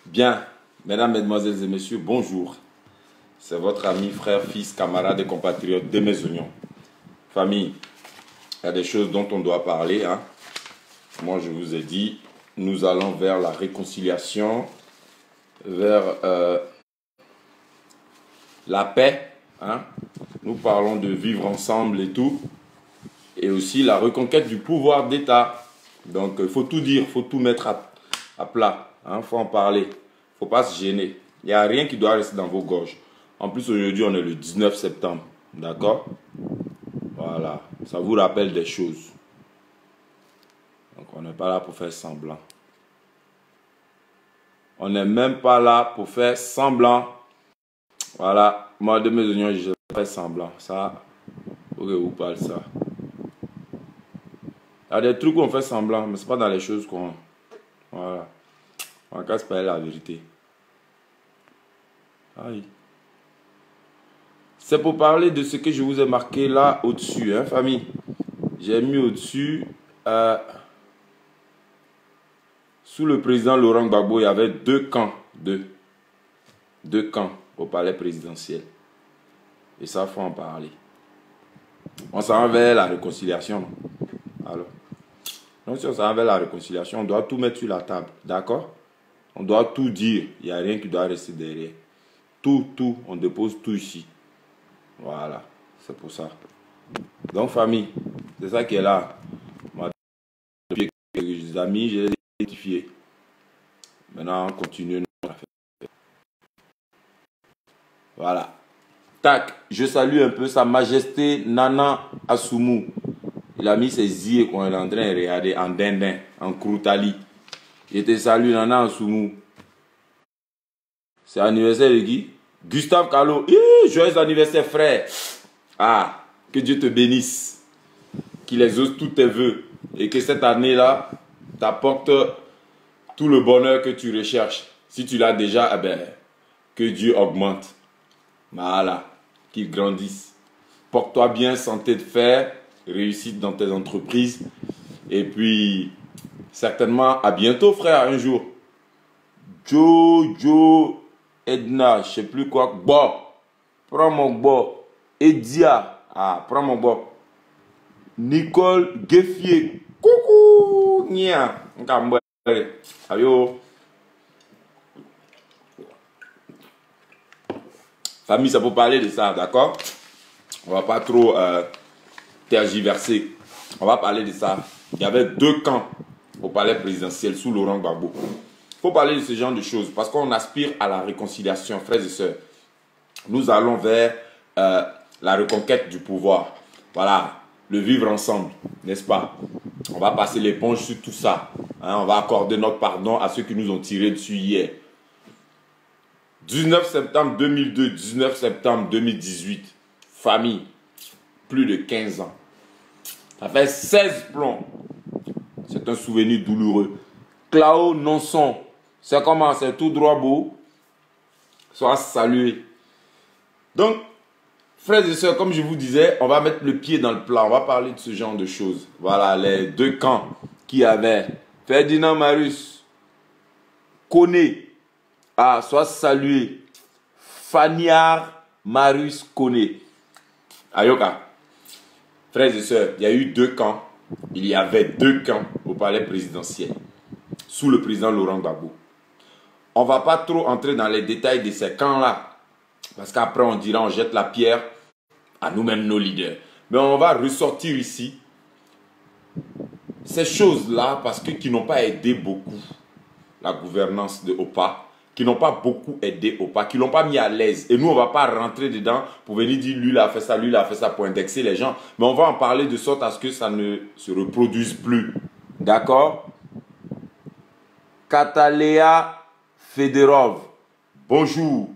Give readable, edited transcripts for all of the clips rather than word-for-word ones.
Bien, mesdames, mesdemoiselles et messieurs, bonjour. C'est votre ami, frère, fils, camarade et compatriote de mes oignons. Famille, il y a des choses dont on doit parler. Moi, je vous ai dit, nous allons vers la réconciliation, vers la paix. Nous parlons de vivre ensemble et tout. Et aussi la reconquête du pouvoir d'État. Donc, il faut tout dire, il faut tout mettre à plat. Il faut en parler. Il ne faut pas se gêner. Il n'y a rien qui doit rester dans vos gorges. En plus, aujourd'hui, on est le 19 septembre. D'accord? Voilà. Ça vous rappelle des choses. Donc, on n'est pas là pour faire semblant. On n'est même pas là pour faire semblant. Voilà. Moi, de mes oignons, je fais semblant. Ça, faut que vous parlez ça. Il y a des trucs où on fait semblant, mais ce n'est pas dans les choses qu'on... Voilà. On casse pas la vérité. Aïe. C'est pour parler de ce que je vous ai marqué là au-dessus, famille. J'ai mis au-dessus, sous le président Laurent Gbagbo, il y avait deux camps au palais présidentiel. Et ça, il faut en parler. On s'en va vers la réconciliation. Non? Alors, donc si on s'en va vers la réconciliation, on doit tout mettre sur la table. D'accord? On doit tout dire. Il n'y a rien qui doit rester derrière. Tout, on dépose tout ici. Voilà, c'est pour ça. Donc, famille, c'est ça qui est là. Depuis quelques amis, je l'ai identifié. Maintenant, on continue. Voilà. Tac, je salue un peu Sa Majesté Nana Assoumou. Il a mis ses yeux quand il est en train de regarder en dindin, en croutali. Je te salue Nana Assoumou. C'est l'anniversaire de qui? Gustave Calo. Joyeux anniversaire, frère. Ah, que Dieu te bénisse. Qu'il exauce tous tes vœux. Et que cette année-là t'apporte tout le bonheur que tu recherches. Si tu l'as déjà, eh ben, que Dieu augmente. Voilà. Qu'il grandisse. Porte-toi bien, santé de fer, réussite dans tes entreprises. Et puis, certainement, à bientôt, frère, un jour. Joe, Edna, je sais plus quoi. Bon, prends mon bon. Edia, prends mon bon. Nicole Geffier. Coucou, nia. Ayo. Famille, ça peut parler de ça, d'accord? On va pas trop tergiverser. On va parler de ça. Il y avait deux camps au palais présidentiel sous Laurent Gbagbo. Il faut parler de ce genre de choses parce qu'on aspire à la réconciliation, frères et sœurs. Nous allons vers la reconquête du pouvoir. Voilà, le vivre ensemble, n'est-ce pas? On va passer l'éponge sur tout ça. On va accorder notre pardon à ceux qui nous ont tiré dessus hier. 19 septembre 2002, 19 septembre 2018. Famille, plus de 15 ans. Ça fait 16 plombs. C'est un souvenir douloureux. Claude Nonson, c'est comment? C'est tout droit beau. Sois salué. Donc, frères et sœurs, comme je vous disais, on va mettre le pied dans le plat. On va parler de ce genre de choses. Voilà, les deux camps qui avaient Ferdinand Marius, Koné, sois salué. Faniar Marius Koné. Ayoka. Frères et sœurs, il y a eu deux camps. Il y avait deux camps au palais présidentiel sous le président Laurent Gbagbo. On ne va pas trop entrer dans les détails de ces camps-là parce qu'après on dira on jette la pierre à nous-mêmes, nos leaders. Mais on va ressortir ici ces choses-là parce que qui n'ont pas aidé beaucoup la gouvernance de OPA, qui n'ont pas beaucoup aidé OPA, qui ne l'ont pas mis à l'aise. Et nous, on ne va pas rentrer dedans pour venir dire lui, il a fait ça, lui, il a fait ça pour indexer les gens. Mais on va en parler de sorte à ce que ça ne se reproduise plus. D'accord? Katalea Federov. Bonjour.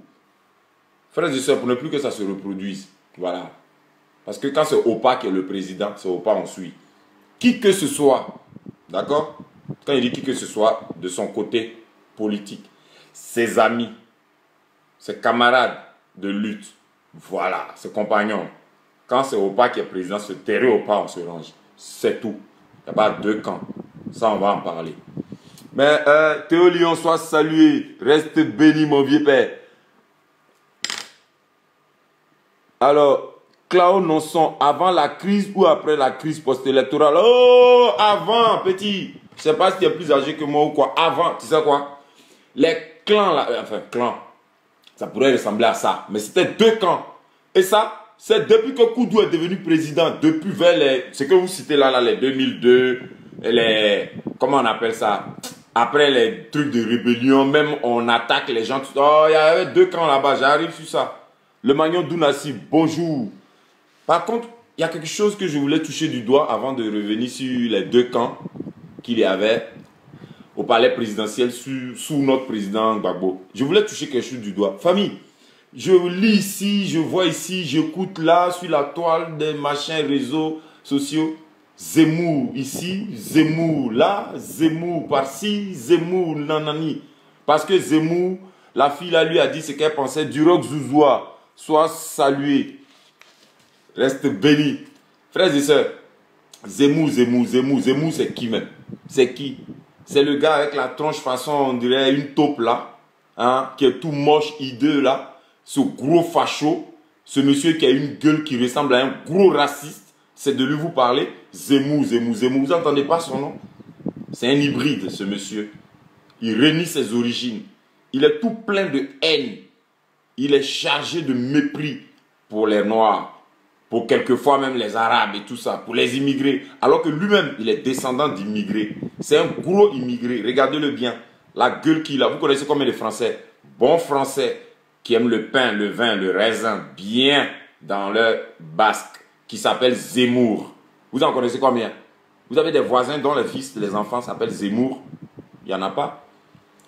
Frères et sœurs, pour ne plus que ça se reproduise. Voilà. Parce que quand c'est OPA qui est le président, c'est OPA on suit. Qui que ce soit, d'accord? Quand il dit qui que ce soit, de son côté politique, ses amis, ses camarades de lutte, voilà, ses compagnons. Quand c'est OPA qui est président, c'est derrière OPA on se range. C'est tout. Il n'y a pas deux camps. Ça, on va en parler. Mais Théo Lyon, sois salué. Reste béni, mon vieux père. Alors, Claude Nonson, avant la crise ou après la crise post-électorale? Oh, avant, petit. Je sais pas si tu es plus âgé que moi ou quoi. Avant, tu sais quoi? Les clans, là, enfin, clans, ça pourrait ressembler à ça. Mais c'était deux camps. Et ça, c'est depuis que Koudou est devenu président, depuis vers les, ce que vous citez là, les 2002, les, comment on appelle ça? Après les trucs de rébellion, même on attaque les gens. Oh, il y avait deux camps là-bas, j'arrive sur ça. Le Magnon Dounassi, bonjour. Par contre, il y a quelque chose que je voulais toucher du doigt avant de revenir sur les deux camps qu'il y avait au palais présidentiel sous notre président Gbagbo. Je voulais toucher quelque chose du doigt. Famille, je lis ici, je vois ici, j'écoute là, sur la toile des machins réseaux sociaux. Zemmour ici, Zemmour là, Zemmour par-ci, Zemmour nanani. Parce que Zemmour, la fille là lui a dit ce qu'elle pensait du rock Zouzoua. Sois salué. Reste béni. Frères et sœurs, Zemmour, c'est qui même? C'est qui? C'est le gars avec la tronche façon, on dirait une taupe là, hein, qui est tout moche, hideux là, ce gros facho, ce monsieur qui a une gueule qui ressemble à un gros raciste, c'est de lui vous parler. Zemmour, vous n'entendez pas son nom? C'est un hybride ce monsieur. Il renie ses origines. Il est tout plein de haine. Il est chargé de mépris pour les Noirs, pour quelquefois même les Arabes et tout ça, pour les immigrés. Alors que lui-même, il est descendant d'immigrés. C'est un gros immigré. Regardez-le bien. La gueule qu'il a. Vous connaissez combien de Français? Bons Français qui aiment le pain, le vin, le raisin, bien dans leur basque, qui s'appelle Zemmour. Vous en connaissez combien? Vous avez des voisins dont les fils, les enfants s'appellent Zemmour? Il n'y en a pas.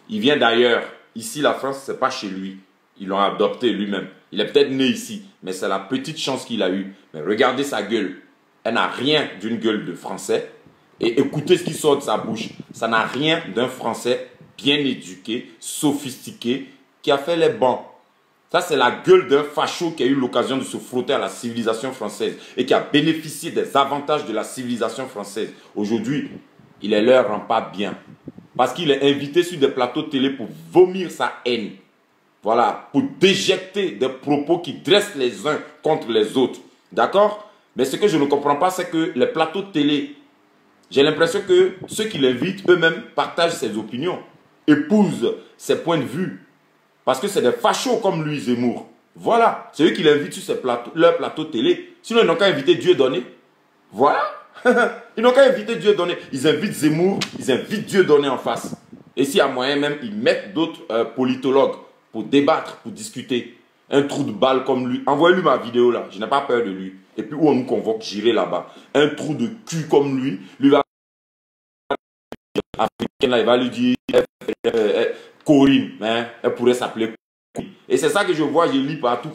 Il vient d'ailleurs. Ici, la France, ce n'est pas chez lui. Ils l'ont adopté lui-même. Il est peut-être né ici, mais c'est la petite chance qu'il a eue. Mais regardez sa gueule. Elle n'a rien d'une gueule de Français. Et écoutez ce qui sort de sa bouche. Ça n'a rien d'un Français bien éduqué, sophistiqué, qui a fait les bancs. Ça, c'est la gueule d'un facho qui a eu l'occasion de se frotter à la civilisation française et qui a bénéficié des avantages de la civilisation française. Aujourd'hui, il ne leur rend pas bien. Parce qu'il est invité sur des plateaux télé pour vomir sa haine. Voilà, pour déjecter des propos qui dressent les uns contre les autres. D'accord? Mais ce que je ne comprends pas, c'est que les plateaux de télé, j'ai l'impression que ceux qui l'invitent eux-mêmes partagent ses opinions, épousent ses points de vue. Parce que c'est des fachos comme lui, Zemmour. Voilà, c'est eux qui l'invitent sur leur plateau de télé. Sinon, ils n'ont qu'à inviter Dieudonné. Voilà. Ils n'ont qu'à inviter Dieudonné. Ils invitent Zemmour, ils invitent Dieudonné en face. Et s'il y a moyen même, ils mettent d'autres politologues pour débattre, pour discuter. Un trou de balle comme lui. Envoyez-lui ma vidéo là, je n'ai pas peur de lui. Et puis où on nous convoque, j'irai là-bas. Un trou de cul comme lui va... Africain là, il va lui dire Corinne, hein, elle pourrait s'appeler Corinne. Et c'est ça que je vois, je lis partout.